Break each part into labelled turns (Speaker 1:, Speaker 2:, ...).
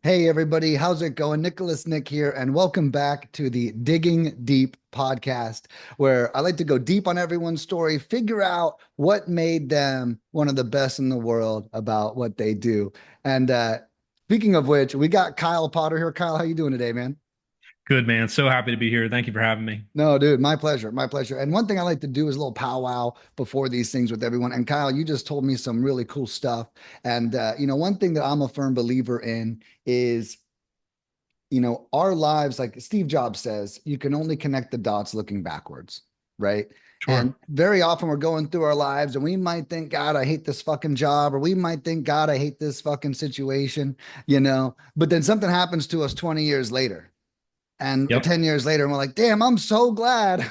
Speaker 1: Hey everybody, how's it going? Nick here, and welcome back to the Digging Deep podcast, where I like to go deep on everyone's story, figure out what made them one of the best in the world about what they do. And speaking of which, we got Kyle Potter here. Kyle, how you doing today, man?
Speaker 2: Good, man. So happy to be here. Thank you for having me.
Speaker 1: No, dude, my pleasure, my pleasure. And one thing I like to do is a little powwow before these things with everyone. And Kyle, you just told me some really cool stuff. And one thing that I'm a firm believer in is our lives, like Steve Jobs says, you can only connect the dots looking backwards, right? And
Speaker 2: Sure.
Speaker 1: very often we're going through our lives and we might think, God, I hate this fucking job, or we might think, God, I hate this fucking situation. But then something happens to us 20 years later and
Speaker 2: Yep.
Speaker 1: 10 years later, and we're like, damn, I'm so glad,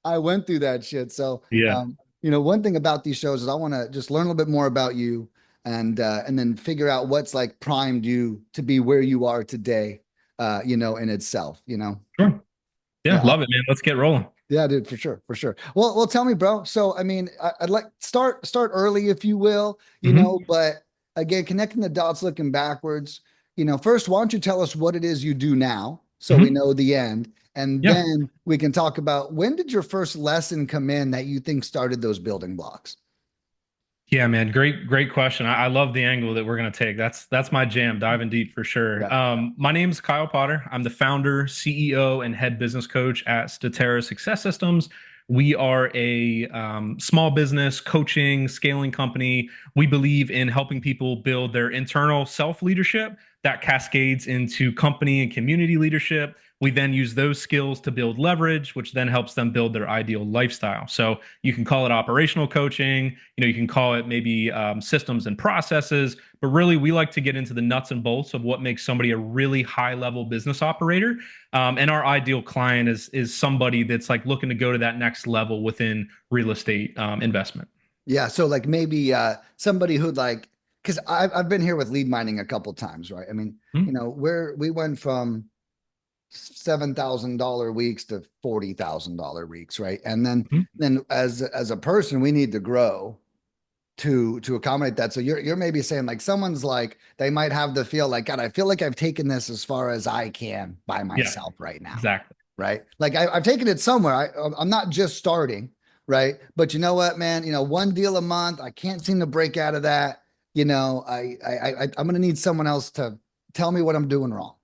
Speaker 1: I went through that shit. So,
Speaker 2: Yeah.
Speaker 1: one thing about these shows is I want to just learn a little bit more about you and then figure out what's like primed you to be where you are today, in itself.
Speaker 2: Sure. Yeah.
Speaker 1: Yeah.
Speaker 2: Love it, man. Let's get rolling.
Speaker 1: Yeah, dude, for sure, for sure. Well, tell me, bro. So, I mean, I'd like start early, if you will,
Speaker 2: Hmm.
Speaker 1: but again, connecting the dots, looking backwards. First, why don't you tell us what it is you do now, so we
Speaker 2: Hmm.
Speaker 1: know the end, and
Speaker 2: Yeah.
Speaker 1: then we can talk about when did your first lesson come in that you think started those building blocks?
Speaker 2: Yeah, man. Great question. I love the angle that we're gonna take. That's my jam, diving deep for sure.
Speaker 1: Yeah.
Speaker 2: My name's Kyle Potter. I'm the founder, CEO, and head business coach at Statera Success Systems. We are a small business coaching, scaling company. We believe in helping people build their internal self leadership that cascades into company and community leadership. We then use those skills to build leverage, which then helps them build their ideal lifestyle. So you can call it operational coaching, you can call it maybe systems and processes, but really we like to get into the nuts and bolts of what makes somebody a really high level business operator. And our ideal client is somebody that's like looking to go to that next level within real estate investment.
Speaker 1: Yeah. So like maybe somebody who'd like, because I've been here with lead mining a couple times, right? I mean,
Speaker 2: Mhm.
Speaker 1: where we went from $7,000 weeks to $40,000 weeks, right? And then
Speaker 2: Mhm.
Speaker 1: then as a person, we need to grow to accommodate that. So you're maybe saying like someone's like they might have the feel like, God, I feel like I've taken this as far as I can by
Speaker 2: Yeah,
Speaker 1: myself right now,
Speaker 2: exactly.
Speaker 1: right? Like I've taken it somewhere. I'm not just starting, right? But you know what, man? One deal a month. I can't seem to break out of that. I'm gonna need someone else to tell me what I'm doing wrong,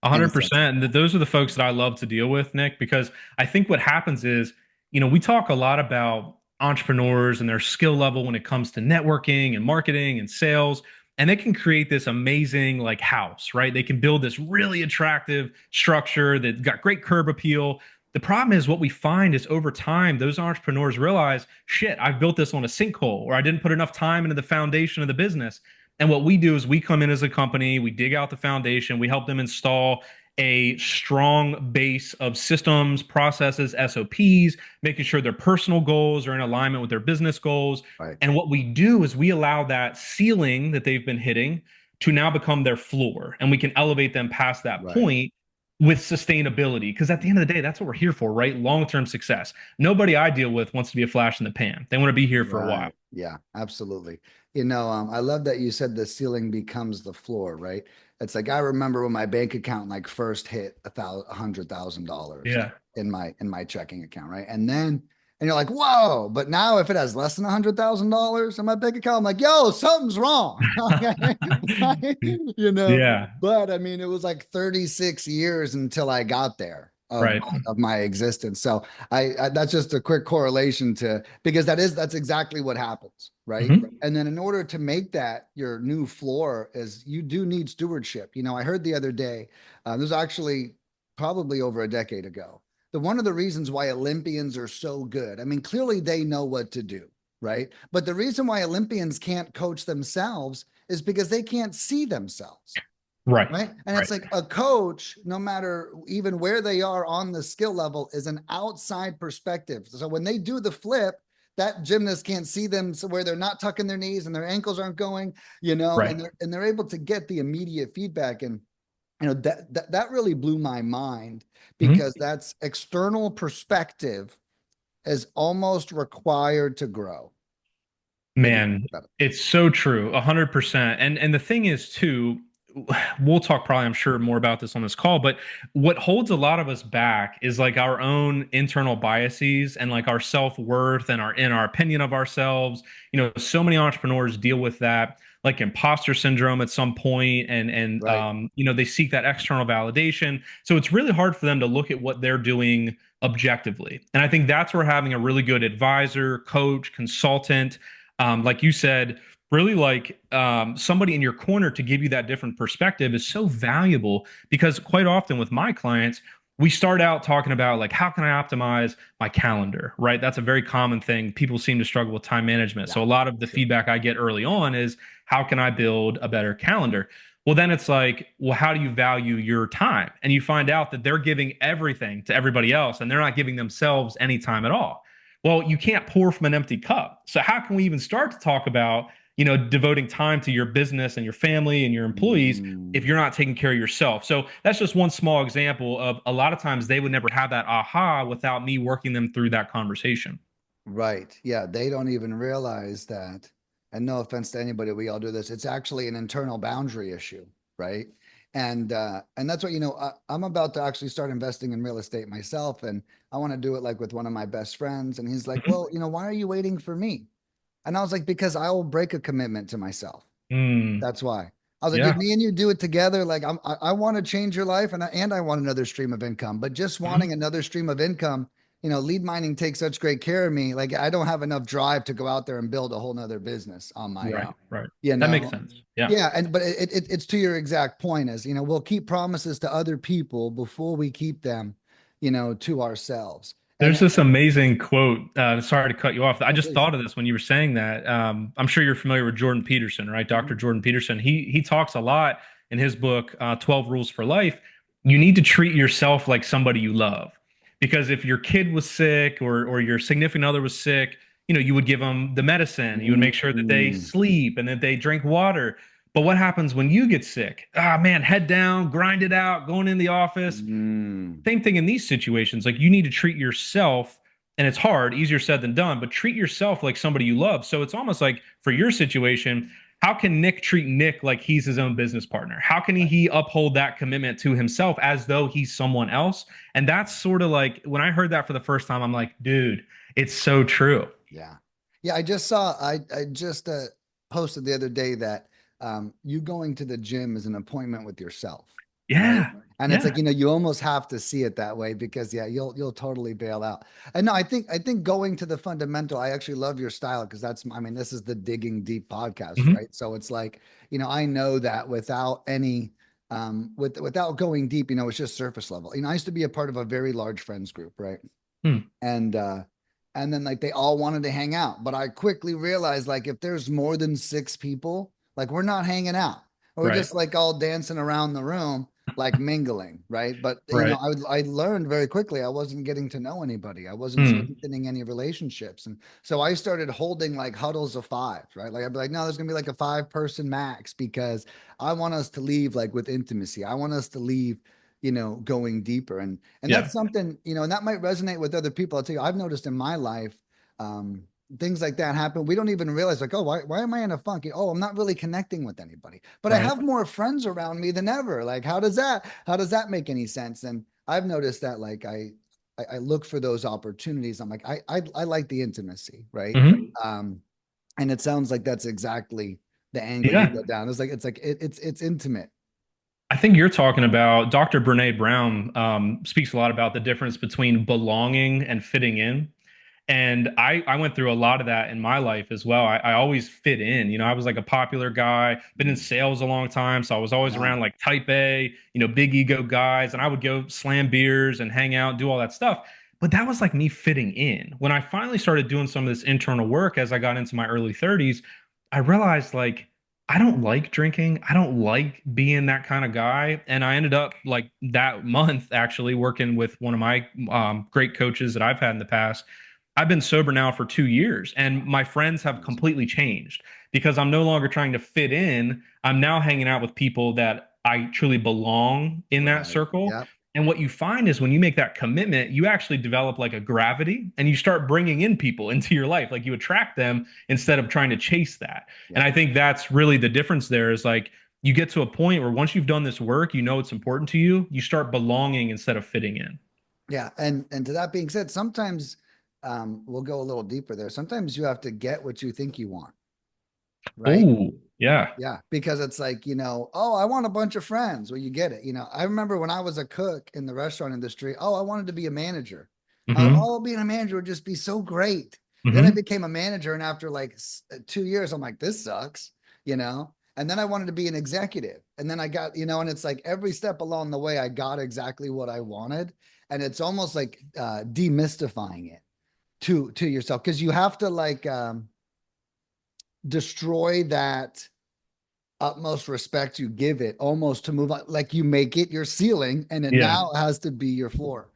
Speaker 2: A
Speaker 1: in a
Speaker 2: hundred
Speaker 1: sense.
Speaker 2: percent. And those are the folks that I love to deal with, Nick, because I think what happens is, we talk a lot about entrepreneurs and their skill level when it comes to networking and marketing and sales. And they can create this amazing like house, right? They can build this really attractive structure that got great curb appeal. The problem is what we find is over time, those entrepreneurs realize, shit, I've built this on a sinkhole, or I didn't put enough time into the foundation of the business. And what we do is we come in as a company, we dig out the foundation, we help them install a strong base of systems, processes, SOPs, making sure their personal goals are in alignment with their business goals.
Speaker 1: Right.
Speaker 2: And what we do is we allow that ceiling that they've been hitting to now become their floor. And we can elevate them past that
Speaker 1: Right.
Speaker 2: point with sustainability. Because at the end of the day, that's what we're here for, right? Long term success. Nobody I deal with wants to be a flash in the pan. They want to be here for a while.
Speaker 1: Right. Yeah, absolutely. I love that you said the ceiling becomes the floor, right? It's like I remember when my bank account like first hit $100,000
Speaker 2: Yeah.
Speaker 1: in my checking account, right? And you're like, whoa, but now if it has less than $100,000 in my bank account, I'm like, yo, something's wrong. Okay. you know,
Speaker 2: Yeah.
Speaker 1: but I mean, it was like 36 years until I got there of
Speaker 2: Right.
Speaker 1: my existence. So I that's just a quick correlation to because that's exactly what happens, right?
Speaker 2: Mhm.
Speaker 1: And then in order to make that your new floor is you do need stewardship. I heard the other day, this was actually probably over a decade ago, that one of the reasons why Olympians are so good, I mean, clearly they know what to do, right? But the reason why Olympians can't coach themselves is because they can't see themselves.
Speaker 2: Right.
Speaker 1: Right. And
Speaker 2: Right.
Speaker 1: it's like a coach, no matter even where they are on the skill level, is an outside perspective. So when they do the flip, that gymnast can't see them, so where they're not tucking their knees and their ankles aren't going,
Speaker 2: Right.
Speaker 1: and they're able to get the immediate feedback. And that really blew my mind
Speaker 2: Mhm.
Speaker 1: because that's external perspective is almost required to grow. What do you
Speaker 2: Man,
Speaker 1: think about it?
Speaker 2: it's so true, 100%. And the thing is too, we'll talk probably, I'm sure, more about this on this call, but what holds a lot of us back is like our own internal biases and like our self-worth and our opinion of ourselves. So many entrepreneurs deal with that, like imposter syndrome at some point,
Speaker 1: Right.
Speaker 2: they seek that external validation. So it's really hard for them to look at what they're doing objectively. And I think that's where having a really good advisor, coach, consultant, like you said, really like somebody in your corner to give you that different perspective is so valuable because quite often with my clients, we start out talking about like, how can I optimize my calendar, right? That's a very common thing. People seem to struggle with time management.
Speaker 1: Yeah.
Speaker 2: So a lot of the
Speaker 1: Sure.
Speaker 2: feedback I get early on is, how can I build a better calendar? Well, then it's like, well, how do you value your time? And you find out that they're giving everything to everybody else and they're not giving themselves any time at all. Well, you can't pour from an empty cup. So how can we even start to talk about, devoting time to your business and your family and your employees if
Speaker 1: Mm.
Speaker 2: you're not taking care of yourself? So that's just one small example of a lot of times they would never have that aha without me working them through that conversation.
Speaker 1: Right. Yeah. They don't even realize that. And no offense to anybody, we all do this. It's actually an internal boundary issue, right? And that's what, I'm about to actually start investing in real estate myself. And I want to do it like with one of my best friends. And he's like, well, why are you waiting for me? And I was like, because I will break a commitment to myself.
Speaker 2: Mm,
Speaker 1: That's why. I was like, dude,
Speaker 2: yeah.
Speaker 1: me and you do it together. Like I want to change your life and I want another stream of income, but just wanting
Speaker 2: Mhm.
Speaker 1: another stream of income, lead mining takes such great care of me. Like I don't have enough drive to go out there and build a whole nother business on my
Speaker 2: Right,
Speaker 1: own,
Speaker 2: right.
Speaker 1: you
Speaker 2: That makes
Speaker 1: know?
Speaker 2: sense. Yeah.
Speaker 1: Yeah. But it's to your exact point is, we'll keep promises to other people before we keep them, to ourselves.
Speaker 2: There's
Speaker 1: And
Speaker 2: this amazing quote. Sorry to cut you off. I
Speaker 1: oh,
Speaker 2: just
Speaker 1: please.
Speaker 2: thought of this when you were saying that. I'm sure you're familiar with Jordan Peterson, right? Dr.
Speaker 1: Mhm.
Speaker 2: Jordan Peterson. He talks a lot in his book, 12 Rules for Life. You need to treat yourself like somebody you love, because if your kid was sick or your significant other was sick, you would give them the medicine. You would make sure that they
Speaker 1: Mm,
Speaker 2: sleep and that they drink water. But what happens when you get sick? Ah, man, head down, grind it out, going in the office.
Speaker 1: mm,
Speaker 2: Same thing in these situations. Like you need to treat yourself, and it's hard, easier said than done, but treat yourself like somebody you love. So it's almost like for your situation, how can Nick treat Nick like he's his own business partner? How can
Speaker 1: right.
Speaker 2: he uphold that commitment to himself as though he's someone else? And that's sort of like when I heard that for the first time, I'm like, dude, it's so true.
Speaker 1: Yeah. Yeah, I just posted the other day that you going to the gym is an appointment with yourself, right?
Speaker 2: Yeah.
Speaker 1: And it's
Speaker 2: Yeah.
Speaker 1: like, you almost have to see it that way because yeah, you'll totally bail out. And no, I think going to the fundamental, I actually love your style because I mean, this is the digging deep podcast,
Speaker 2: Mhm.
Speaker 1: right? So it's like, I know that without any without going deep, it's just surface level. I used to be a part of a very large friends group, right?
Speaker 2: Hmm.
Speaker 1: And then like they all wanted to hang out, but I quickly realized like if there's more than six people, like we're not hanging out, we're
Speaker 2: Right.
Speaker 1: just like all dancing around the room, like mingling, right? But
Speaker 2: Right.
Speaker 1: I learned very quickly I wasn't getting to know anybody, I wasn't
Speaker 2: Hmm.
Speaker 1: strengthening any relationships, and so I started holding like huddles of five, right? Like I'd be like, no, there's gonna be like a 5 person max because I want us to leave like with intimacy, I want us to leave going deeper, and
Speaker 2: Yeah.
Speaker 1: that's something, and that might resonate with other people. I'll tell you, I've noticed in my life, um, things like that happen. We don't even realize, like, oh, why am I in a funk? Oh, I'm not really connecting with anybody, but I
Speaker 2: Right.
Speaker 1: have more friends around me than ever. Like, how does that make any sense? And I've noticed that, like, I look for those opportunities. I'm like, I like the intimacy, right?
Speaker 2: Mhm.
Speaker 1: Um, and it sounds like that's exactly the angle you
Speaker 2: Yeah.
Speaker 1: go down. It's intimate.
Speaker 2: I think you're talking about Dr. Brene Brown speaks a lot about the difference between belonging and fitting in. And I went through a lot of that in my life as well. I always fit in. I was like a popular guy, been in
Speaker 1: Mm,
Speaker 2: sales a long time. So I was always
Speaker 1: yeah.
Speaker 2: around like type A, big ego guys. And I would go slam beers and hang out, do all that stuff. But that was like me fitting in. When I finally started doing some of this internal work as I got into my early 30s, I realized like, I don't like drinking. I don't like being that kind of guy. And I ended up like that month actually working with one of my great coaches that I've had in the past. I've been sober now for 2 years, and my friends have
Speaker 1: Amazing.
Speaker 2: completely changed because I'm no longer trying to fit in. I'm now hanging out with people that I truly belong in that
Speaker 1: Right.
Speaker 2: circle.
Speaker 1: Yep.
Speaker 2: And what you find is when you make that commitment, you actually develop like a gravity and you start bringing in people into your life. Like you attract them instead of trying to chase that. And
Speaker 1: Yeah.
Speaker 2: I think that's really the difference there is like you get to a point where once you've done this work, you know it's important to you, you start belonging instead of fitting in.
Speaker 1: Yeah. And to that being said, sometimes we'll go a little deeper there. Sometimes you have to get what you think you want, right?
Speaker 2: Oh, yeah.
Speaker 1: Yeah, because it's like, oh, I want a bunch of friends. Well, you get it. I remember when I was a cook in the restaurant industry, oh, I wanted to be a manager.
Speaker 2: Hmm.
Speaker 1: Oh, being a manager would just be so great. Then I
Speaker 2: Hmm.
Speaker 1: became a manager, and after like 2 years, I'm like, this sucks, you know? And then I wanted to be an executive. And then I got, and it's like every step along the way, I got exactly what I wanted. And it's almost like demystifying it to yourself because you have to like destroy that utmost respect you give it almost to move on. Like you make it your ceiling and it
Speaker 2: Yeah.
Speaker 1: now has to be your floor.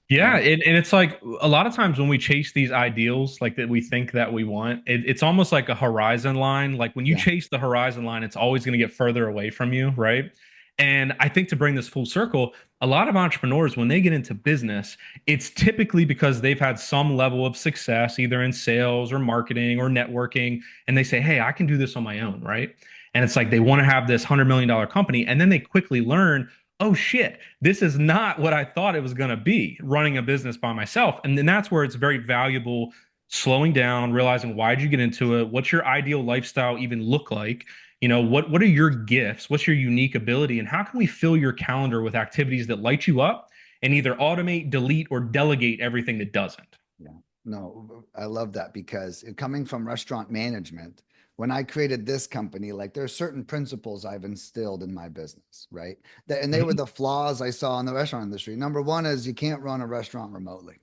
Speaker 2: Yeah,
Speaker 1: Um,
Speaker 2: and it's like a lot of times when we chase these ideals like that we think that we want, it's almost like a horizon line. Like when you
Speaker 1: yeah.
Speaker 2: chase the horizon line, it's always going to get further away from you, right? And I think to bring this full circle, a lot of entrepreneurs, when they get into business, it's typically because they've had some level of success, either in sales or marketing or networking, and they say, hey, I can do this on my own, right? And it's like they want to have this $100 million company, and then they quickly learn, oh shit, this is not what I thought it was going to be running a business by myself. And then that's where it's very valuable slowing down, realizing why'd you get into it? What's your ideal lifestyle even look like? What are your gifts? What's your unique ability? And how can we fill your calendar with activities that light you up and either automate, delete, or delegate everything that doesn't?
Speaker 1: Yeah. No, I love that because coming from restaurant management, when I created this company, like there's certain principles I've instilled in my business, right? And they were
Speaker 2: Mhm.
Speaker 1: the flaws I saw in the restaurant industry. Number one is you can't run a restaurant remotely.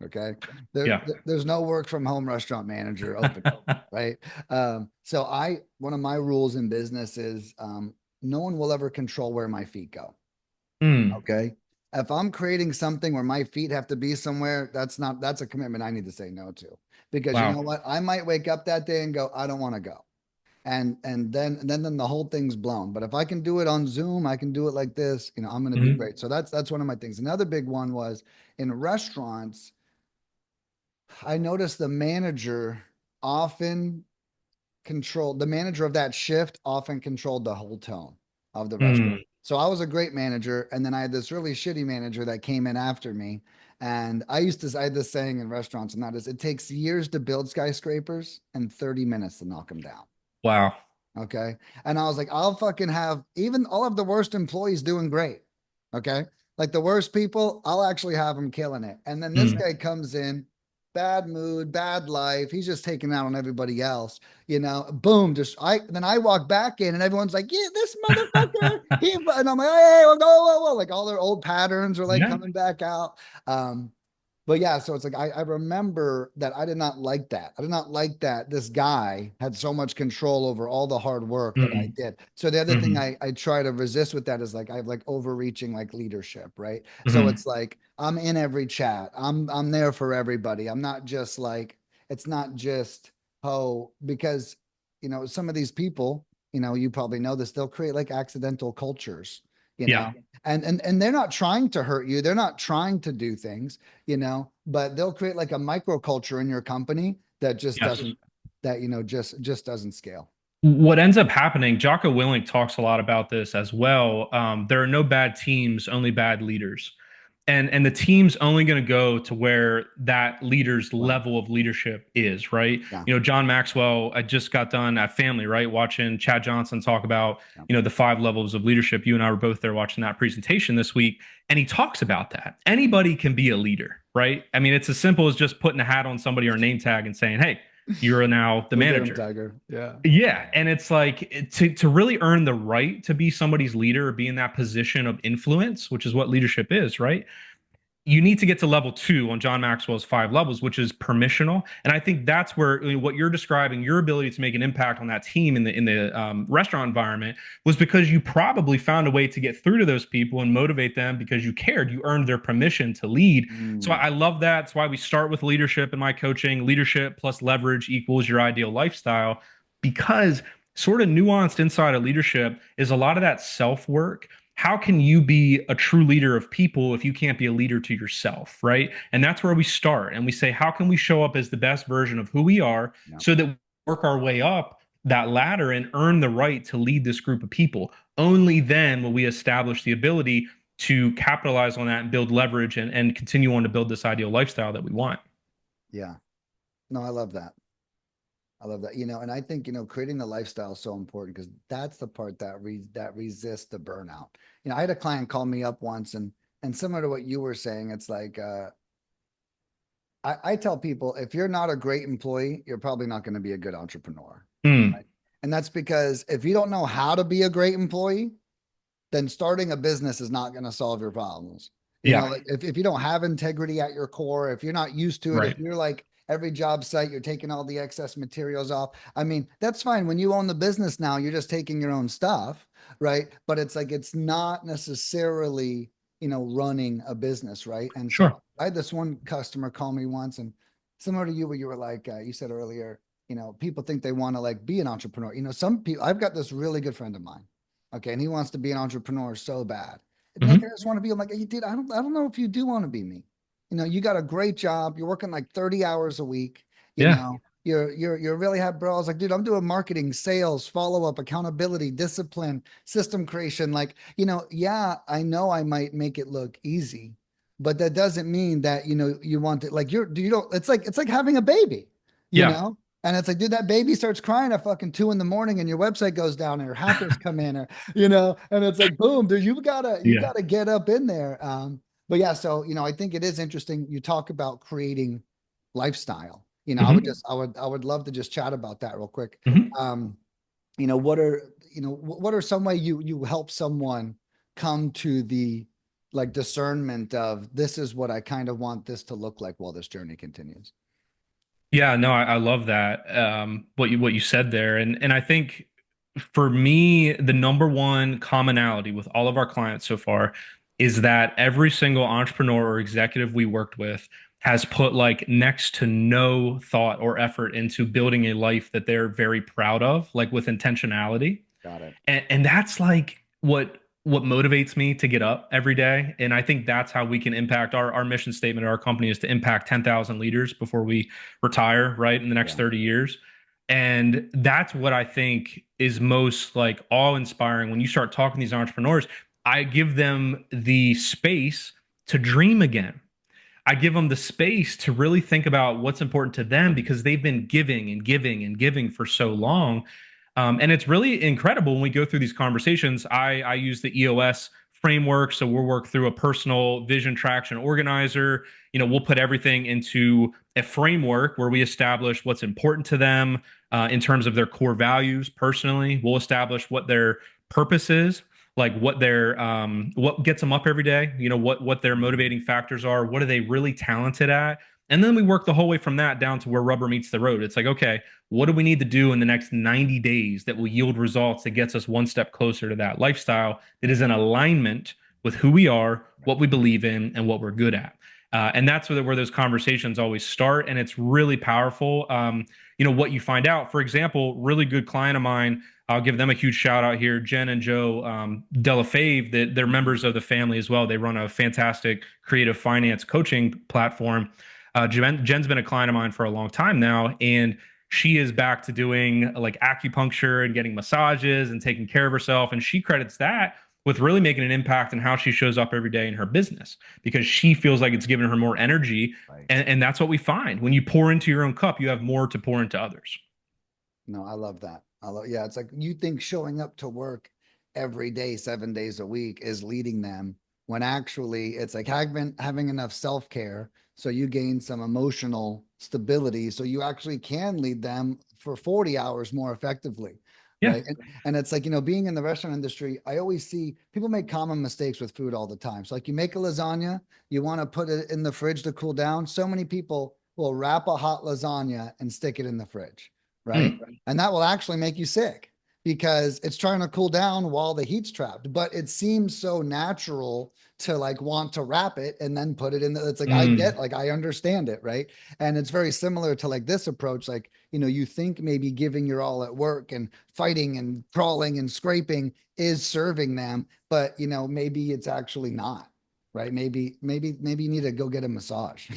Speaker 1: Okay.
Speaker 2: Yeah.
Speaker 1: There's no work from home restaurant manager open, right? So one of my rules in business is no one will ever control where my feet go.
Speaker 2: Mm,
Speaker 1: Okay. If I'm creating something where my feet have to be somewhere, that's a commitment I need to say no to. Because you
Speaker 2: wow.
Speaker 1: know what? I might wake up that day and go, I don't want to go. And then the whole thing's blown. But if I can do it on Zoom, I can do it like this, I'm gonna be
Speaker 2: Mhm.
Speaker 1: great. So that's one of my things. Another big one was in restaurants, I noticed the manager of that shift often controlled the whole tone of the restaurant.
Speaker 2: Mm,
Speaker 1: So I was a great manager, and then I had this really shitty manager that came in after me. And I had this saying in restaurants, and that is, it takes years to build skyscrapers and 30 minutes to knock them down.
Speaker 2: wow.
Speaker 1: Okay. And I was like, I'll fucking have even all of the worst employees doing great. Okay. Like the worst people, I'll actually have them killing it. And then this
Speaker 2: Mm,
Speaker 1: guy comes in, bad mood, bad life. He's just taking out on everybody else. Boom. Then I walk back in and everyone's like, yeah, this motherfucker. And I'm like, hey, whoa, whoa, whoa. Like all their old patterns are like
Speaker 2: yeah.
Speaker 1: coming back out. But yeah, so it's like I remember that I did not like that. I did not like that this guy had so much control over all the hard work that I
Speaker 2: Mm,
Speaker 1: did. So the other thing
Speaker 2: mhm,
Speaker 1: I try to resist with that is like I have like overreaching like leadership, right? So
Speaker 2: mhm.
Speaker 1: it's like I'm in every chat. I'm there for everybody. I'm not just like it's not just because some of these people, you probably know this, they'll create like accidental cultures, you
Speaker 2: Yeah.
Speaker 1: know. And they're not trying to hurt you. They're not trying to do things but they'll create like a microculture in your company that just
Speaker 2: Yes.
Speaker 1: doesn't that just doesn't scale.
Speaker 2: What ends up happening, Jocko Willink talks a lot about this as well. There are no bad teams, only bad leaders. And the team's only going to go to where that leader's
Speaker 1: Wow.
Speaker 2: level of leadership is, right?
Speaker 1: Yeah.
Speaker 2: John Maxwell, I just got done at Family, right? Watching Chad Johnson talk about,
Speaker 1: Yeah.
Speaker 2: the 5 levels of leadership. You and I were both there watching that presentation this week. And he talks about that. Anybody can be a leader, right? I mean, it's as simple as just putting a hat on somebody or a name tag and saying, hey, you're now the
Speaker 1: Go get him,
Speaker 2: manager.
Speaker 1: Tiger. Yeah.
Speaker 2: Yeah, and it's like to really earn the right to be somebody's leader or be in that position of influence, which is what leadership is, right? You need to get to level 2 on John Maxwell's 5 levels, which is permissional. And I think that's where what you're describing, your ability to make an impact on that team in the restaurant environment, was because you probably found a way to get through to those people and motivate them because you cared. You earned their permission to lead. So
Speaker 1: Mm.
Speaker 2: I love that. That's why we start with leadership in my coaching. Leadership plus leverage equals your ideal lifestyle, because sort of nuanced inside of leadership is a lot of that self work how can you be a true leader of people if you can't be a leader to yourself, right? And that's where we start. And we say, how can we show up as the best version of who we are
Speaker 1: Yeah.
Speaker 2: so that we work our way up that ladder and earn the right to lead this group of people? Only then will we establish the ability to capitalize on that and build leverage and continue on to build this ideal lifestyle that we want.
Speaker 1: Yeah. No, I love that. I love that. And I think, creating the lifestyle is so important because that's the part that resists the burnout. I had a client call me up once and similar to what you were saying, it's like I tell people if you're not a great employee, you're probably not going to be a good entrepreneur.
Speaker 2: Mm,
Speaker 1: Right? And that's because if you don't know how to be a great employee, then starting a business is not going to solve your problems.
Speaker 2: yeah,
Speaker 1: Like if you don't have integrity at your core, if you're not used to it, if
Speaker 2: right.
Speaker 1: you're like every job site, you're taking all the excess materials off. I mean, that's fine. When you own the business now, you're just taking your own stuff, right? But it's like it's not necessarily, running a business, right? And so
Speaker 2: Sure.
Speaker 1: I had this one customer call me once, and similar to you, where you were like, you said earlier, people think they want to like be an entrepreneur. Some people, I've got this really good friend of mine. Okay. And he wants to be an entrepreneur so bad. It'd be like, I
Speaker 2: Hmm.
Speaker 1: just want to be. I'm like, hey, dude, I don't know if you do want to be me. You got a great job. You're working like 30 hours a week. You
Speaker 2: Yeah.
Speaker 1: know, you're really happy, bro. I was like, dude, I'm doing marketing, sales, follow-up, accountability, discipline, system creation. Like, yeah, I know I might make it look easy, but that doesn't mean that, you want to like you don't, it's like having a baby, you
Speaker 2: Yeah.
Speaker 1: know? And it's like, dude, that baby starts crying at fucking 2 in the morning and your website goes down and your hackers come in or, and it's like, boom, dude, you
Speaker 2: Yeah.
Speaker 1: gotta get up in there. But yeah, so, I think it is interesting. You talk about creating lifestyle.
Speaker 2: Hmm.
Speaker 1: I would love to just chat about that real quick.
Speaker 2: Hmm.
Speaker 1: Um, what are some way you help someone come to the like discernment of this is what I kind of want this to look like while this journey continues.
Speaker 2: Yeah, no, I love that. What you said there, and I think for me, the number one commonality with all of our clients so far is that every single entrepreneur or executive we worked with has put like next to no thought or effort into building a life that they're very proud of, like with intentionality.
Speaker 1: Got it.
Speaker 2: And that's like what motivates me to get up every day. And I think that's how we can impact our mission statement of our company is to impact 10,000 leaders before we retire, right, in the next
Speaker 1: Yeah.
Speaker 2: 30 years. And that's what I think is most like awe-inspiring when you start talking to these entrepreneurs. I give them the space to dream again. I give them the space to really think about what's important to them because they've been giving and giving and giving for so long. And it's really incredible when we go through these conversations. I use the EOS framework. So we'll work through a personal vision traction organizer. We'll put everything into a framework where we establish what's important to them in terms of their core values personally. We'll establish what their purpose is, like what gets them up every day, what their motivating factors are, what are they really talented at, and then we work the whole way from that down to where rubber meets the road. It's like, okay, what do we need to do in the next 90 days that will yield results that gets us one step closer to that lifestyle that is in alignment with who we are, what we believe in, and what we're good at. And that's where those conversations always start, and it's really powerful. What you find out, for example, really good client of mine, I'll give them a huge shout out here. Jen and Joe Delafave, that they're members of the family as well. They run a fantastic creative finance coaching platform. Jen's been a client of mine for a long time now, and she is back to doing like acupuncture and getting massages and taking care of herself. And she credits that with really making an impact in how she shows up every day in her business because she feels like it's given her more energy.
Speaker 1: Right.
Speaker 2: And that's what we find. When you pour into your own cup, you have more to pour into others.
Speaker 1: No, I love that. Yeah, it's like you think showing up to work every day, 7 days a week is leading them when actually it's like having enough self-care so you gain some emotional stability so you actually can lead them for 40 hours more effectively.
Speaker 2: Yeah.
Speaker 1: Right. And it's like, being in the restaurant industry, I always see people make common mistakes with food all the time. So like you make a lasagna, you want to put it in the fridge to cool down. So many people will wrap a hot lasagna and stick it in the fridge. Right.
Speaker 2: Mm.
Speaker 1: And that will actually make you sick, because it's trying to cool down while the heat's trapped. But it seems so natural to like want to wrap it and then put it in the, it's like I
Speaker 2: Mm,
Speaker 1: get, like I understand it, right? And it's very similar to like this approach. Like, you know, you think maybe giving your all at work and fighting and crawling and scraping is serving them, but you know, maybe it's actually not, right? Maybe you need to go get a massage.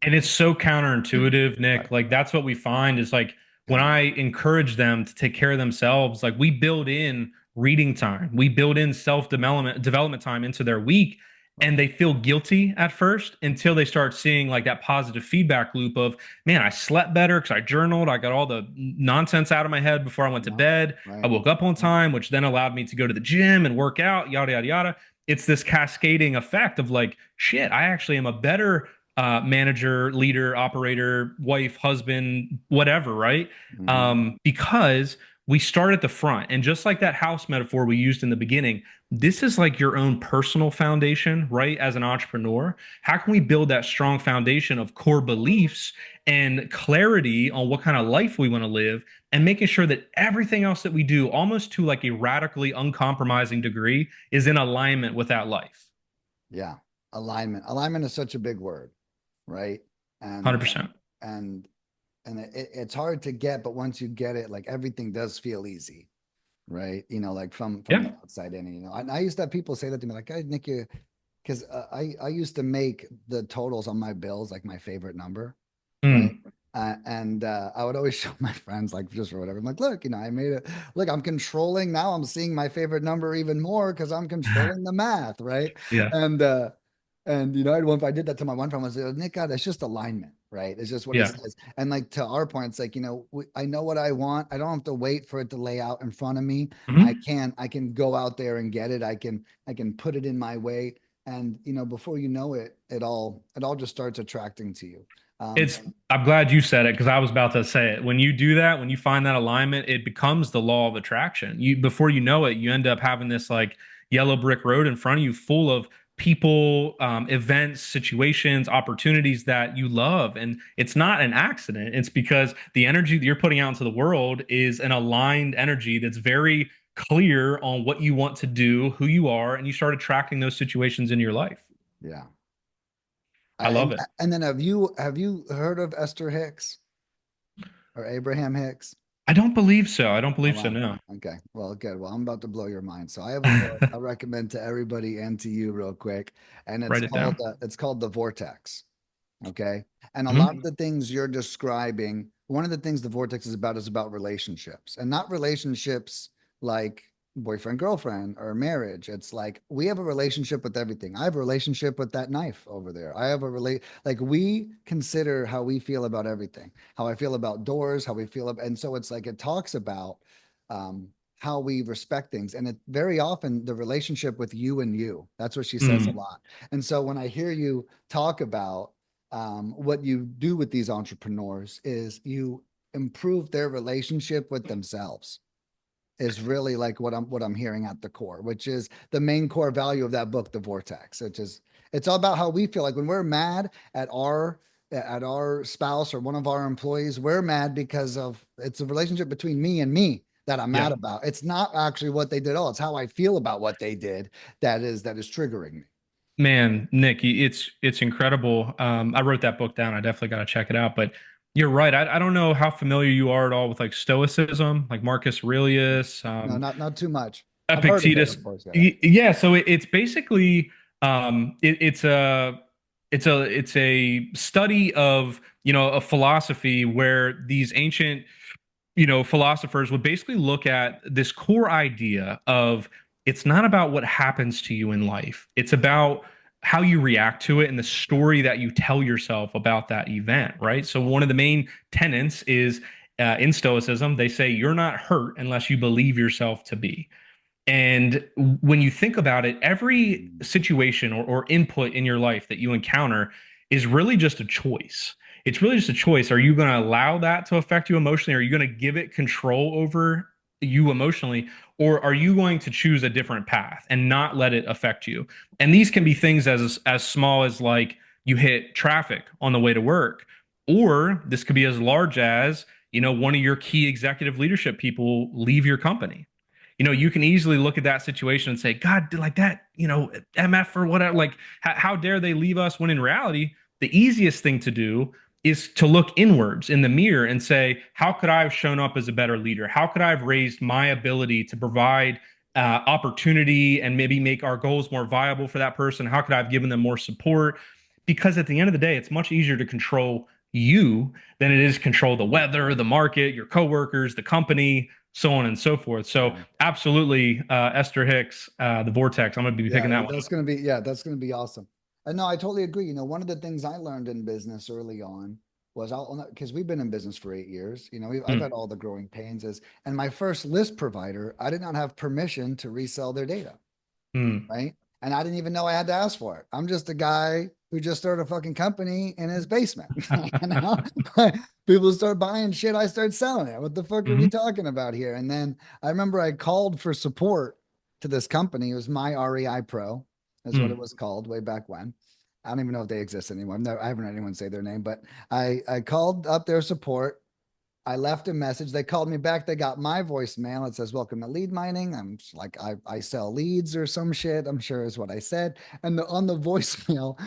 Speaker 2: and it's so counterintuitive,
Speaker 1: Right.
Speaker 2: Nick. Like that's what we find is like when
Speaker 1: Yeah.
Speaker 2: I encourage them to take care of themselves, like we build in reading time, we build in self development time into their week,
Speaker 1: Right.
Speaker 2: and they feel guilty at first until they start seeing like that positive feedback loop of, man, I slept better because I journaled, I got all the nonsense out of my head before I went to
Speaker 1: Yeah.
Speaker 2: bed, I
Speaker 1: Right.
Speaker 2: woke up on time, which then allowed me to go to the gym and work out, yada yada yada. It's this cascading effect of like, shit, I actually am a better manager, leader, operator, wife, husband, whatever, right?
Speaker 1: Hmm.
Speaker 2: Because we start at the front. And just like that house metaphor we used in the beginning, this is like your own personal foundation, right? As an entrepreneur, how can we build that strong foundation of core beliefs and clarity on what kind of life we want to live and making sure that everything else that we do, almost to like a radically uncompromising degree, is in alignment with that life?
Speaker 1: Yeah. Alignment is such a big word, right? And
Speaker 2: 100%.
Speaker 1: and it's hard to get, but once you get it, like everything does feel easy, right? You know, like from
Speaker 2: Yeah.
Speaker 1: the outside in. You know, I used to have people say that to me, like, "Hey, Nick, you," because I used to make the totals on my bills like my favorite number, right?
Speaker 2: Mm.
Speaker 1: And I would always show my friends, like just for whatever. I'm like, look, you know, I made it. Look, I'm controlling now. I'm seeing my favorite number even more because I'm controlling the math, right?
Speaker 2: Yeah.
Speaker 1: And uh, and you know, if I did that to my one friend, I was like, Nick, God, that's just alignment, right? It's just what it
Speaker 2: Yeah.
Speaker 1: says. And like to our point, it's like, you know, I know what I want. I don't have to wait for it to lay out in front of me.
Speaker 2: Hmm.
Speaker 1: I can go out there and get it. I can put it in my way. And you know, before you know it, it all just starts attracting to you.
Speaker 2: It's, I'm glad you said it because I was about to say it. When you do that, when you find that alignment, it becomes the law of attraction. You, before you know it, you end up having this like yellow brick road in front of you full of people, events, situations, opportunities that you love. And it's not an accident. It's because the energy that you're putting out into the world is an aligned energy that's very clear on what you want to do, who you are, and you start attracting those situations in your life.
Speaker 1: Yeah.
Speaker 2: I love it.
Speaker 1: And then have you heard of Esther Hicks or Abraham Hicks?
Speaker 2: I don't believe so. I don't
Speaker 1: Oh
Speaker 2: believe so.
Speaker 1: wow.
Speaker 2: No.
Speaker 1: Okay. Well, good. Well, I'm about to blow your mind. So I have a book I recommend to everybody and to you real quick, and
Speaker 2: Write it down.
Speaker 1: it's called The Vortex. Okay. And a lot of
Speaker 2: Hmm.
Speaker 1: the things you're describing, one of the things the vortex is about relationships and not relationships like boyfriend, girlfriend, or marriage. It's like we have a relationship with everything. I have a relationship with that knife over there. I have a like we consider how we feel about everything, how I feel about doors, how we feel about, and so it's like it talks about um how we respect things. And it very often the relationship with you and you. That's what she says a
Speaker 2: Mm,
Speaker 1: lot. And so when I hear you talk about what you do with these entrepreneurs is you improve their relationship with themselves is really like what I'm hearing at the core, which is the main core value of that book, The Vortex, which is it's all about how we feel like when we're mad at our spouse or one of our employees, we're mad because of it's a relationship between me and me that I'm
Speaker 2: yeah,
Speaker 1: mad about. It's not actually what they did all. It's how I feel about what they did that is triggering me.
Speaker 2: man, Nick, it's incredible. I wrote that book down. I definitely got to check it out. But you're right. I don't know how familiar you are at all with like Stoicism, like Marcus Aurelius,
Speaker 1: No, not too much. I've heard of it,
Speaker 2: Epictetus.
Speaker 1: of course. Yeah.
Speaker 2: Yeah, so it's basically it's a study of a philosophy where these ancient philosophers would basically look at this core idea of it's not about what happens to you in life. It's about how you react to it and the story that you tell yourself about that event, right? So one of the main tenets is in Stoicism, they say you're not hurt unless you believe yourself to be. And when you think about it, every
Speaker 1: Mm.
Speaker 2: situation or input in your life that you encounter is really just a choice. It's really just a choice. Are you going to allow that to affect you emotionally? Are you going to give it control over you emotionally? Or are you going to choose a different path and not let it affect you? And these can be things as small as like you hit traffic on the way to work, or this could be as large as one of your key executive leadership people leave your company. You can easily look at that situation and say, God, like that, MF or whatever, like, how dare they leave us? When in reality, the easiest thing to do is to look inwards in the mirror and say, how could I have shown up as a better leader? How could I have raised my ability to provide opportunity and maybe make our goals more viable for that person? How could I have given them more support? Because at the end of the day, it's much easier to control you than it is control the weather, the market, your coworkers, the company, so on and so forth. So
Speaker 1: Yeah.
Speaker 2: absolutely, Esther Hicks, the Vortex. I'm going to be picking
Speaker 1: Yeah,
Speaker 2: that one
Speaker 1: that's
Speaker 2: up.
Speaker 1: gonna be yeah, that's gonna be awesome. And no, I totally agree. One of the things I learned in business early on was I'll because we've been in business for 8 years. I've
Speaker 2: Mm,
Speaker 1: had all the growing pains and my first list provider, I did not have permission to resell their data,
Speaker 2: mm.
Speaker 1: right? And I didn't even know I had to ask for it. I'm just a guy who just started a fucking company in his basement. People start buying shit, I start selling it. What the fuck are we
Speaker 2: Mhm,
Speaker 1: talking about here? And then I remember I called for support to this company. It was My REI Pro, is what it
Speaker 2: mm.
Speaker 1: was called way back when. I don't even know if they exist anymore. I haven't heard anyone say their name, but I called up their support. I left a message. They called me back. They got my voicemail. It says, "Welcome to lead mining." I'm like, I sell leads or some shit, I'm sure is what I said. And on the voicemail,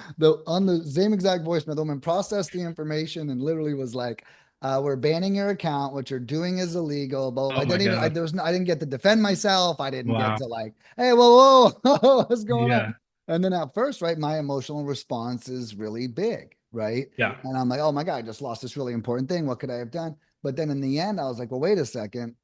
Speaker 1: on the same exact voicemail, the woman processed the information and literally was like, we're banning your account. What you're doing is illegal. But
Speaker 2: Oh my God.
Speaker 1: I didn't get to defend myself. I didn't get
Speaker 2: Wow.
Speaker 1: to like, hey, whoa, whoa, what's going on?
Speaker 2: Yeah.
Speaker 1: And then at first, right, my emotional response is really big, right?
Speaker 2: Yeah.
Speaker 1: And I'm like, oh my God, I just lost this really important thing. What could I have done? But then in the end, I was like, well, wait a second.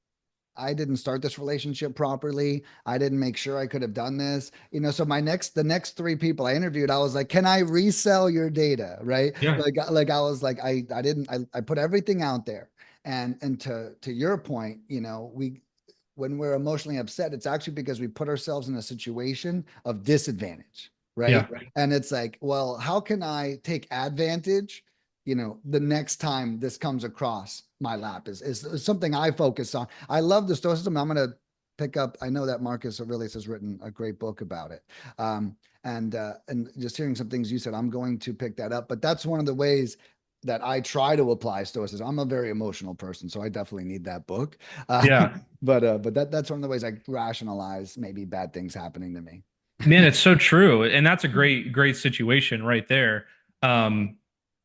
Speaker 1: I didn't start this relationship properly. I didn't make sure I could have done this. So the next three people I interviewed, I was like, can I resell your data? Right.
Speaker 2: Yeah.
Speaker 1: Like I was like, I put everything out there. And to your point, when we're emotionally upset, it's actually because we put ourselves in a situation of disadvantage. Right.
Speaker 2: Yeah.
Speaker 1: And it's like, well, how can I take advantage the next time this comes across my lap is something I focus on. I love the stoicism. I'm going to pick up. I know that Marcus Aurelius has written a great book about it. And just hearing some things you said, I'm going to pick that up. But that's one of the ways that I try to apply stoicism. I'm a very emotional person, so I definitely need that book. Uh,
Speaker 2: Yeah.
Speaker 1: but that's one of the ways I rationalize maybe bad things happening to me.
Speaker 2: Man, it's so true. And that's a great, great situation right there. Um,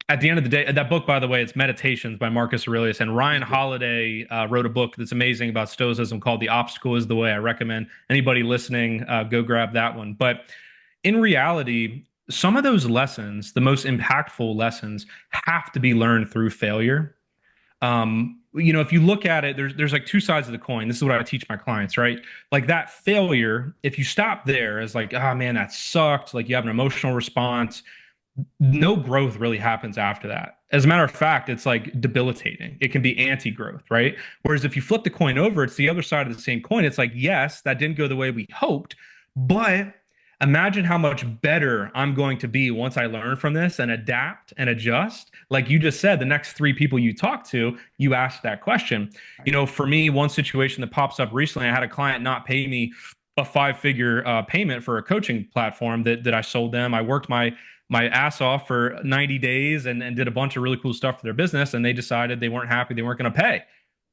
Speaker 2: at the end of the day, that book, by the way, it's Meditations by Marcus Aurelius. And Ryan Holiday wrote a book that's amazing about Stoicism called The Obstacle is the Way. I recommend anybody listening go grab that one. But in reality, some of those lessons, the most impactful lessons, have to be learned through failure. If you look at it, there's like two sides of the coin. This is what I teach my clients, right? Like that failure, if you stop there as like, oh man, that sucked, like you have an emotional response, no growth really happens after that. As a matter of fact, it's like debilitating. It can be anti-growth, right? Whereas if you flip the coin over, it's the other side of the same coin. It's like, yes, that didn't go the way we hoped, but imagine how much better I'm going to be once I learn from this and adapt and adjust. Like you just said, the next three people you talk to, you ask that question. For me, one situation that pops up recently, I had a client not pay me a five-figure payment for a coaching platform that I sold them. I worked my ass off for 90 days and did a bunch of really cool stuff for their business, and they decided they weren't happy, they weren't going to pay.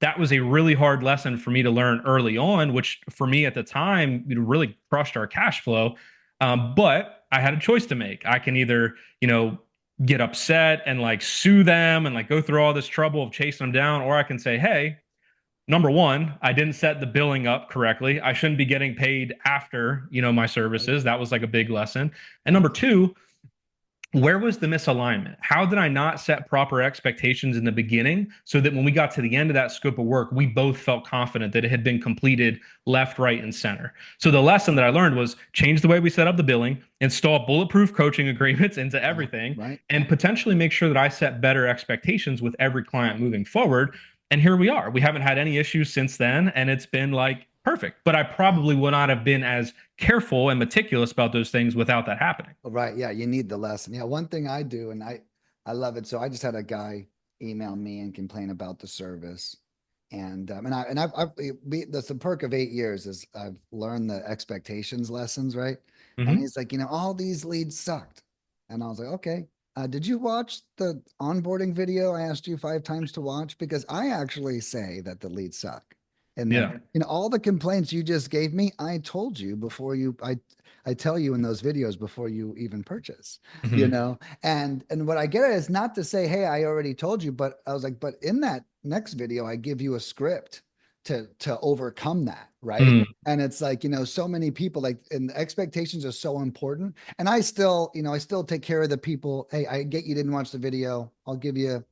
Speaker 2: That was a really hard lesson for me to learn early on, which for me at the time, it really crushed our cash flow. But I had a choice to make. I can either, get upset and like sue them and like go through all this trouble of chasing them down, or I can say, hey, number one, I didn't set the billing up correctly. I shouldn't be getting paid after, my services. That was like a big lesson. And number two, where was the misalignment? How did I not set proper expectations in the beginning so that when we got to the end of that scope of work, we both felt confident that it had been completed left, right, and center? So the lesson that I learned was change the way we set up the billing, install bulletproof coaching agreements into
Speaker 1: Yeah,
Speaker 2: everything,
Speaker 1: right.
Speaker 2: and potentially make sure that I set better expectations with every client moving forward. And here we are. We haven't had any issues since then, and it's been like perfect. But I probably would not have been as careful and meticulous about those things without that happening.
Speaker 1: Right. Yeah. You need the lesson. Yeah. One thing I do, and I love it. So I just had a guy email me and complain about the service. That's the perk of 8 years is I've learned the expectations lessons, right? And
Speaker 2: Hmm.
Speaker 1: he's like, all these leads sucked. And I was like, okay. Did you watch the onboarding video I asked you 5 times to watch? Because I actually say that the leads suck. And that,
Speaker 2: Yeah.
Speaker 1: all the complaints you just gave me, I told you before I tell you in those videos before you even purchase,
Speaker 2: Hmm.
Speaker 1: and what I get at is not to say, hey, I already told you, but I was like, but in that next video, I give you a script to overcome that, right?
Speaker 2: Mm,
Speaker 1: And it's like, so many people like, and expectations are so important. And I still take care of the people. Hey, I get you didn't watch the video. I'll give you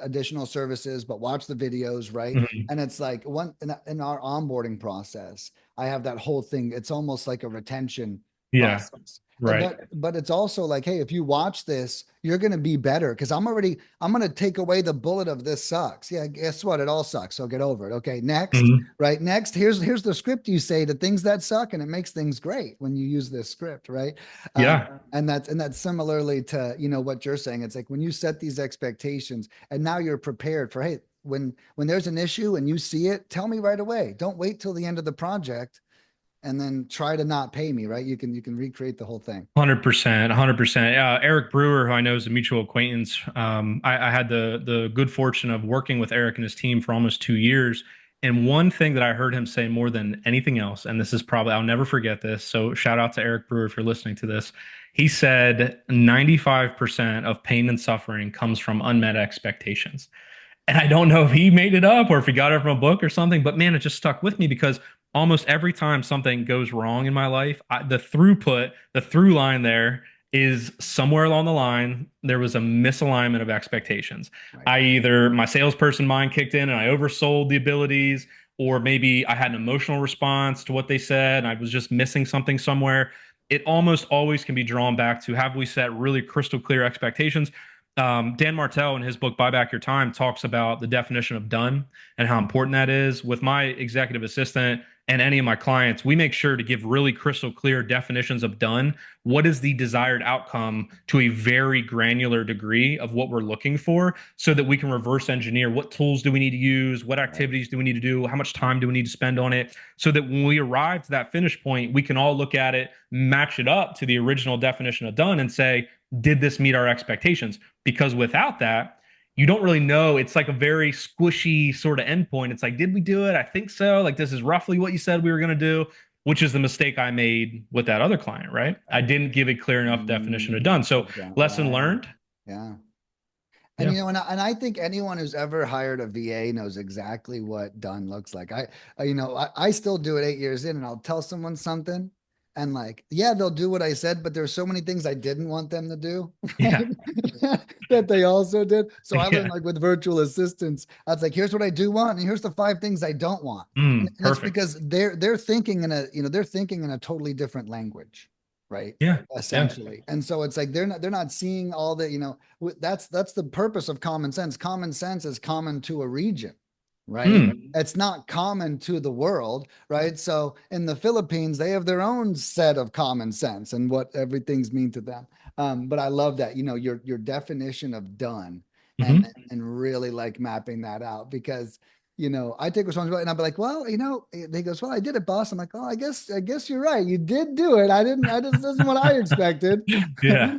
Speaker 1: additional services, but watch the videos, right?
Speaker 2: mhm.
Speaker 1: And it's like in our onboarding process, I have that whole thing. It's almost like a retention
Speaker 2: Yeah.
Speaker 1: process.
Speaker 2: Right.
Speaker 1: But it's also like, hey, if you watch this, you're going to be better because I'm going to take away the bullet of this sucks. Yeah, guess what? It all sucks. So get over it. Okay, next,
Speaker 2: Mhm.
Speaker 1: right? Next, here's the script you say to things that suck, and it makes things great when you use this script, right?
Speaker 2: Yeah.
Speaker 1: And that's similarly to what you're saying. It's like when you set these expectations, and now you're prepared for, hey, when there's an issue and you see it, tell me right away. Don't wait till the end of the project and then try to not pay me, right? You can recreate the whole thing.
Speaker 2: 100%, 100%. Eric Brewer, who I know is a mutual acquaintance, I had the good fortune of working with Eric and his team for almost 2 years. And one thing that I heard him say more than anything else, and this is probably, I'll never forget this. So shout out to Eric Brewer if you're listening to this. He said 95% of pain and suffering comes from unmet expectations. And I don't know if he made it up or if he got it from a book or something, but man, it just stuck with me because almost every time something goes wrong in my life, the through line there is somewhere along the line, there was a misalignment of expectations.
Speaker 1: Right.
Speaker 2: I either my salesperson mind kicked in and I oversold the abilities, or maybe I had an emotional response to what they said and I was just missing something somewhere. It almost always can be drawn back to have we set really crystal clear expectations. Dan Martell in his book Buy Back Your Time talks about the definition of done and how important that is. With my executive assistant and any of my clients, we make sure to give really crystal clear definitions of done. What is the desired outcome to a very granular degree of what we're looking for so that we can reverse engineer what tools do we need to use, what
Speaker 1: Right.
Speaker 2: activities do we need to do, how much time do we need to spend on it, so that when we arrive to that finish point, we can all look at it, match it up to the original definition of done, and say, did this meet our expectations? Because without that, you don't really know. It's like a very squishy sort of endpoint. It's like, did we do it? I think so. Like, this is roughly what you said we were going to do, which is the mistake I made with that other client, right? I
Speaker 1: Right.
Speaker 2: didn't give a clear enough definition of done. So,
Speaker 1: Of that.
Speaker 2: lesson
Speaker 1: Right.
Speaker 2: learned.
Speaker 1: Yeah. And
Speaker 2: Yeah.
Speaker 1: and I think anyone who's ever hired a VA knows exactly what done looks like. I still do it 8 years in, and I'll tell someone something, and like, yeah, they'll do what I said, but there's so many things I didn't want them to do,
Speaker 2: Yeah.
Speaker 1: right? That they also did. So I learned
Speaker 2: Yeah.
Speaker 1: like with virtual assistants, I was like, here's what I do want, and here's the 5 things I don't want. And it's
Speaker 2: Perfect.
Speaker 1: because they're thinking in a totally different language, right?
Speaker 2: Yeah. Yeah.
Speaker 1: Essentially. And so it's like they're not seeing all the, that's the purpose of common sense. Common sense is common to a region, right? It's not common to the world, right? So in the Philippines, they have their own set of common sense and what everything's mean to them. But I love that, your definition of done and
Speaker 2: Hmm.
Speaker 1: and really like mapping that out because I take responsibility and I'll be like, well, he goes, well, I did it, boss. I'm like, oh, I guess you're right. You did do it. This isn't what I expected,
Speaker 2: Yeah.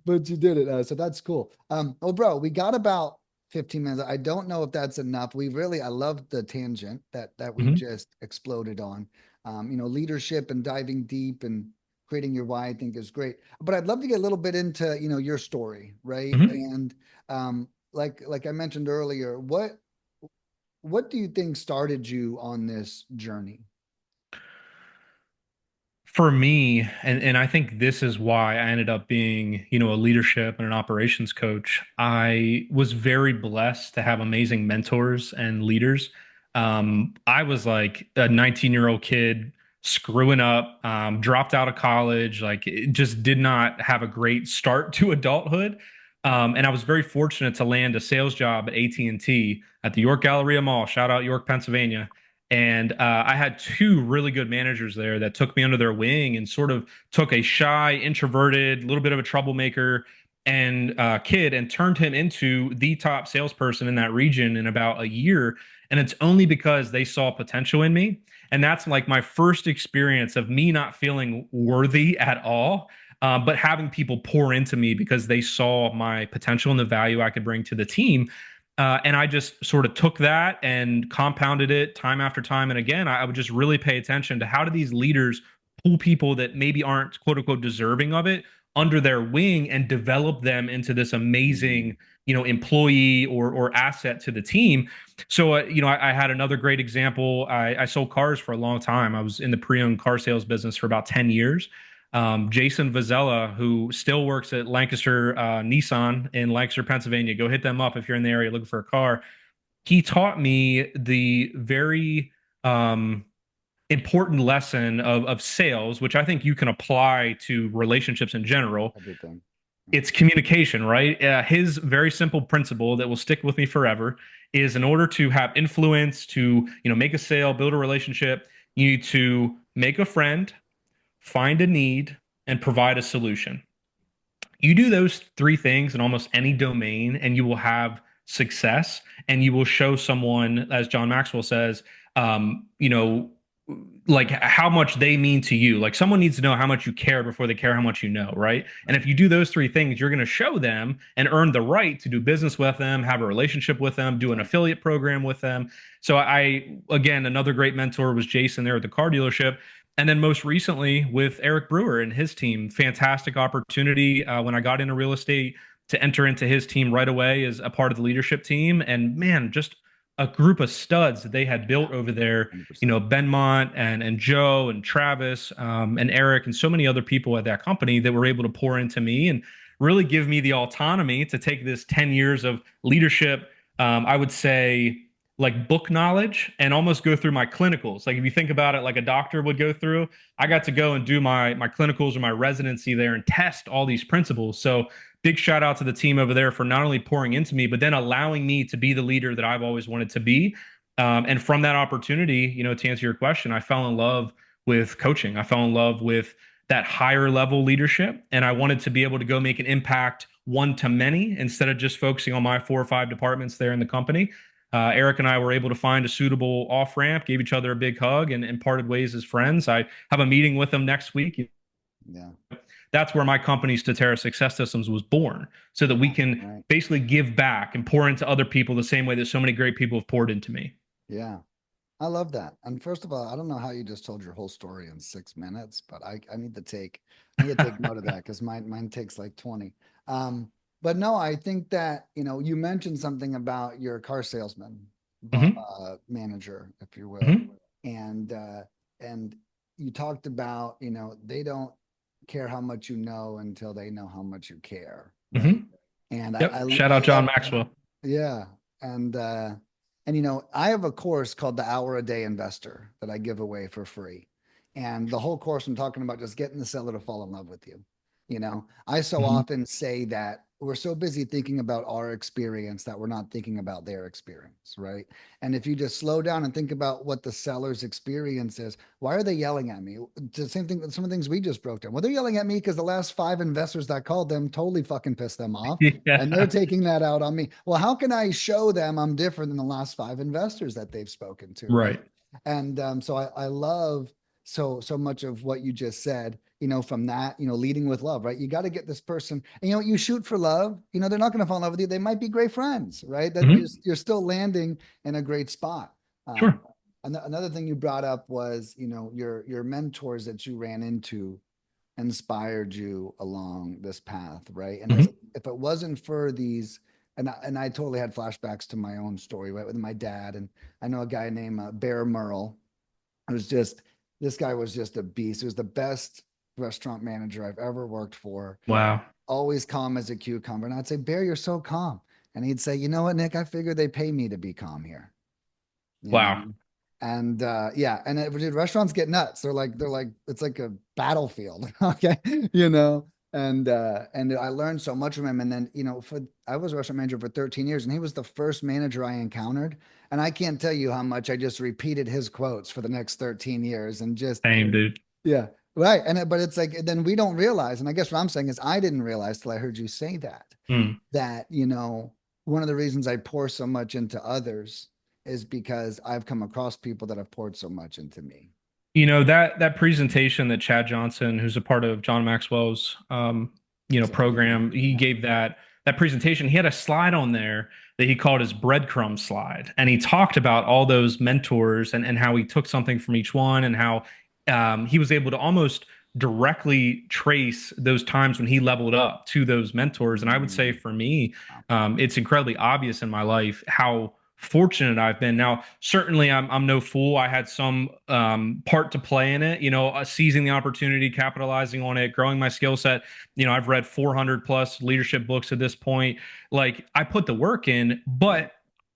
Speaker 1: but you did it. So that's cool. Oh, bro, we got about 15 minutes. I don't know if that's enough. I love the tangent that we
Speaker 2: Hmm.
Speaker 1: just exploded on. Leadership and diving deep and creating your why, I think is great. But I'd love to get a little bit into, your story, right?
Speaker 2: Hmm.
Speaker 1: And like I mentioned earlier, what do you think started you on this journey?
Speaker 2: For me, and I think this is why I ended up being, a leadership and an operations coach. I was very blessed to have amazing mentors and leaders. I was like a 19-year-old kid screwing up, dropped out of college, like it just did not have a great start to adulthood. And I was very fortunate to land a sales job at AT&T at the York Galleria Mall. Shout out York, Pennsylvania. And I had two really good managers there that took me under their wing and sort of took a shy, introverted, little bit of a troublemaker and kid and turned him into the top salesperson in that region in about a year. And it's only because they saw potential in me. And that's like my first experience of me not feeling worthy at all. but having people pour into me because they saw my potential and the value I could bring to the team. And I just sort of took that and compounded it time after time. And again, I would just really pay attention to how do these leaders pull people that maybe aren't quote unquote deserving of it under their wing and develop them into this amazing, employee or asset to the team. So, I had another great example. I sold cars for a long time. I was in the pre-owned car sales business for about 10 years. Jason Vazella, who still works at Lancaster Nissan in Lancaster, Pennsylvania. Go hit them up if you're in the area looking for a car. He taught me the very important lesson of sales, which I think you can apply to relationships in general.
Speaker 1: Everything.
Speaker 2: It's communication, right? His very simple principle that will stick with me forever is in order to have influence, to make a sale, build a relationship, you need to make a friend, find a need, and provide a solution. You do those three things in almost any domain, and you will have success, and you will show someone, as John Maxwell says, like how much they mean to you. Like someone needs to know how much you care before they care how much you know, right? And if you do those three things, you're going to show them and earn the right to do business with them, have a relationship with them, do an affiliate program with them. So again, another great mentor was Jason there at the car dealership. And then most recently with Eric Brewer and his team, fantastic opportunity when I got into real estate to enter into his team right away as a part of the leadership team. And man, just a group of studs that they had built over there,
Speaker 1: 100%.
Speaker 2: Benmont and Joe and Travis and Eric and so many other people at that company that were able to pour into me and really give me the autonomy to take this 10 years of leadership, I would say like book knowledge and almost go through my clinicals. Like if you think about it, like a doctor would go through, I got to go and do my clinicals or my residency there and test all these principles. So big shout out to the team over there for not only pouring into me, but then allowing me to be the leader that I've always wanted to be. And from that opportunity, to answer your question, I fell in love with coaching. I fell in love with that higher level leadership. And I wanted to be able to go make an impact one to many instead of just focusing on my 4 or 5 departments there in the company. Eric and I were able to find a suitable off ramp, gave each other a big hug, and parted ways as friends. I have a meeting with him next week.
Speaker 1: Yeah.
Speaker 2: That's where my company, Statera Success Systems, was born, so that we can basically give back and pour into other people the same way that so many great people have poured into me.
Speaker 1: Yeah. I love that. And first of all, I don't know how you just told your whole story in 6 minutes, but I I need to take note of that because mine takes like 20. But no, I think that, you mentioned something about your car salesman,
Speaker 2: Mm-hmm.
Speaker 1: manager, if you will.
Speaker 2: Mm-hmm.
Speaker 1: And you talked about, they don't care how much you know until they know how much you care. Right.
Speaker 2: Mm-hmm.
Speaker 1: And
Speaker 2: Yep. Shout
Speaker 1: I
Speaker 2: out John
Speaker 1: love,
Speaker 2: Maxwell.
Speaker 1: yeah. And I have a course called the Hour a Day Investor that I give away for free. And the whole course I'm talking about just getting the seller to fall in love with you. I so
Speaker 2: Mm-hmm.
Speaker 1: often say that we're so busy thinking about our experience that we're not thinking about their experience, right? And if you just slow down and think about what the seller's experience is, why are they yelling at me? The same thing, some of the things we just broke down. Well, they're yelling at me because the last 5 investors that called them totally fucking pissed them off. And they're
Speaker 2: Yeah.
Speaker 1: taking that out on me. Well, how can I show them I'm different than the last 5 investors that they've spoken to, right?
Speaker 2: Right.
Speaker 1: And so I love so much of what you just said, from that, leading with love, right? You got to get this person, and you shoot for love, they're not going to fall in love with you. They might be great friends, right? That
Speaker 2: Mm-hmm.
Speaker 1: you're still landing in a great spot.
Speaker 2: Sure.
Speaker 1: Another thing you brought up was, your mentors that you ran into inspired you along this path, right? And
Speaker 2: Mm-hmm.
Speaker 1: if it wasn't for these, and I totally had flashbacks to my own story, right, with my dad. And I know a guy named Bear Merle. It was just This guy was just a beast. He was the best restaurant manager I've ever worked for.
Speaker 2: Wow.
Speaker 1: Always calm as a cucumber. And I'd say, Bear, you're so calm. And he'd say, you know what, Nick, I figured they pay me to be calm here. You know?
Speaker 2: Wow.
Speaker 1: And yeah, and dude, restaurants get nuts. They're like it's like a battlefield. Okay. And I learned so much from him. And then, I was a restaurant manager for 13 years, and he was the first manager I encountered. And I can't tell you how much I just repeated his quotes for the next 13 years and just,
Speaker 2: Same, dude.
Speaker 1: yeah, right. But it's like, then we don't realize. And I guess what I'm saying is I didn't realize till I heard you say
Speaker 2: Mm.
Speaker 1: that, one of the reasons I pour so much into others is because I've come across people that have poured so much into me.
Speaker 2: That presentation that Chad Johnson, who's a part of John Maxwell's
Speaker 1: Executive
Speaker 2: program,
Speaker 1: Mastery,
Speaker 2: he
Speaker 1: yeah.
Speaker 2: gave that presentation. He had a slide on there that he called his breadcrumb slide, and he talked about all those mentors and how he took something from each one, and how he was able to almost directly trace those times when he leveled up to those mentors. And I would say
Speaker 1: Mm,
Speaker 2: for me,
Speaker 1: wow.
Speaker 2: it's incredibly obvious in my life how fortunate I've been. Now, certainly, I'm no fool. I had some part to play in it. Seizing the opportunity, capitalizing on it, growing my skill set. I've read 400 plus leadership books at this point. Like I put the work in,
Speaker 1: Right.
Speaker 2: but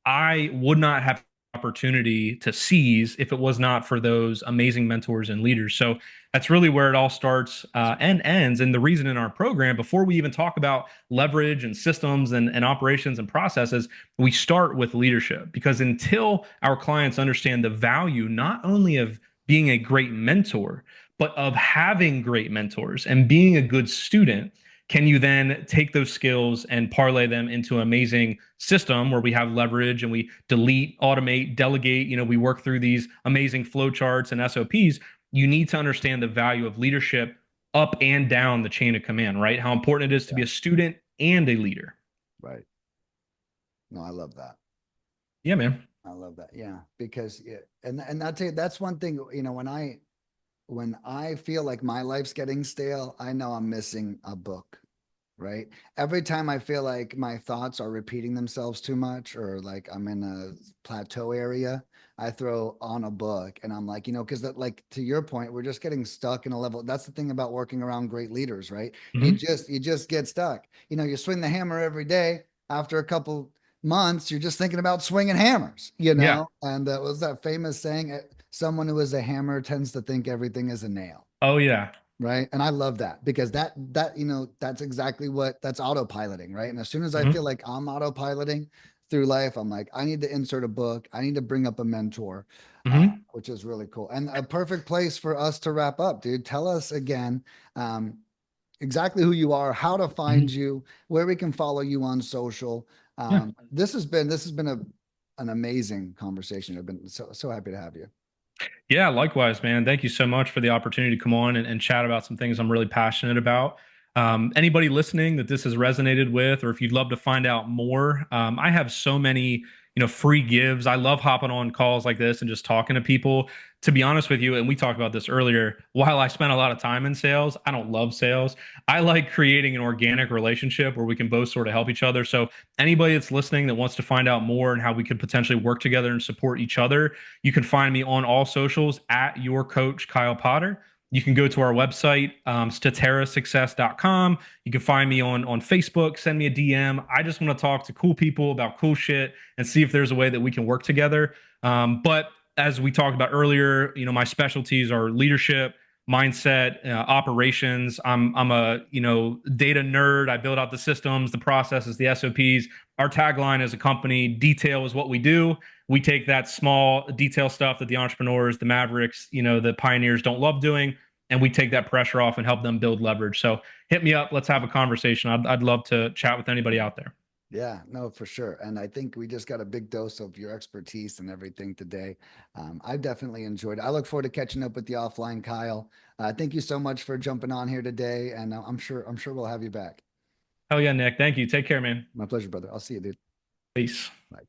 Speaker 2: I would not have opportunity to seize if it was not for those amazing mentors and leaders. So that's really where it all starts and ends. And the reason in our program, before we even talk about leverage and systems and operations and processes, we start with leadership, because until our clients understand the value not only of being a great mentor, but of having great mentors and being a good student, can you then take those skills and parlay them into an amazing system where we have leverage and we delete, automate, delegate? We work through these amazing flow charts and SOPs. You need to understand the value of leadership up and down the chain of command, right? How important it is to be
Speaker 1: Yeah.
Speaker 2: a student and a leader.
Speaker 1: Right. No, I love that.
Speaker 2: Yeah, man.
Speaker 1: I love that. Yeah, because yeah, and I'll tell you that's one thing. When I feel like my life's getting stale, I know I'm missing a book. Right. Every time I feel like my thoughts are repeating themselves too much, or like I'm in a plateau area, I throw on a book, and I'm like, because that, like to your point, we're just getting stuck in a level. That's the thing about working around great leaders, right?
Speaker 2: Mm-hmm.
Speaker 1: You just get stuck. You swing the hammer every day. After a couple months, you're just thinking about swinging hammers,
Speaker 2: Yeah.
Speaker 1: And that was that famous saying, someone who is a hammer tends to think everything is a nail.
Speaker 2: Oh, yeah.
Speaker 1: Right. And I love that because that's exactly that's autopiloting. Right. And as soon as I feel
Speaker 2: Mm-hmm.
Speaker 1: like I'm autopiloting through life, I'm like, I need to insert a book. I need to bring up a mentor,
Speaker 2: Mm-hmm.
Speaker 1: which is really cool. And a perfect place for us to wrap up, dude. Tell us again, um, exactly who you are, how to find
Speaker 2: Mm-hmm.
Speaker 1: you, where we can follow you on social.
Speaker 2: Yeah.
Speaker 1: This has been an amazing conversation. I've been so happy to have you.
Speaker 2: Yeah, likewise, man. Thank you so much for the opportunity to come on and chat about some things I'm really passionate about. Anybody listening that this has resonated with, or if you'd love to find out more, I have so many, free gives. I love hopping on calls like this and just talking to people. To be honest with you, and we talked about this earlier, while I spent a lot of time in sales, I don't love sales. I like creating an organic relationship where we can both sort of help each other. So anybody that's listening that wants to find out more and how we could potentially work together and support each other, you can find me on all socials at your coach, Kyle Potter. You can go to our website, statera You can find me on Facebook, send me a DM. I just want to talk to cool people about cool shit and see if there's a way that we can work together. But as we talked about earlier, my specialties are leadership, mindset, operations. I'm a data nerd. I build out the systems, the processes, the SOPs. Our tagline as a company: detail is what we do. We take that small detail stuff that the entrepreneurs, the mavericks, the pioneers don't love doing, and we take that pressure off and help them build leverage. So hit me up. Let's have a conversation. I'd love to chat with anybody out there.
Speaker 1: Yeah, no, for sure. And I think we just got a big dose of your expertise and everything today. I definitely enjoyed it. I look forward to catching up with you offline, Kyle. Thank you so much for jumping on here today, and I'm sure we'll have you back.
Speaker 2: Hell yeah, Nick. Thank you. Take care, man.
Speaker 1: My pleasure, brother. I'll see you, dude.
Speaker 2: Peace.
Speaker 1: Bye.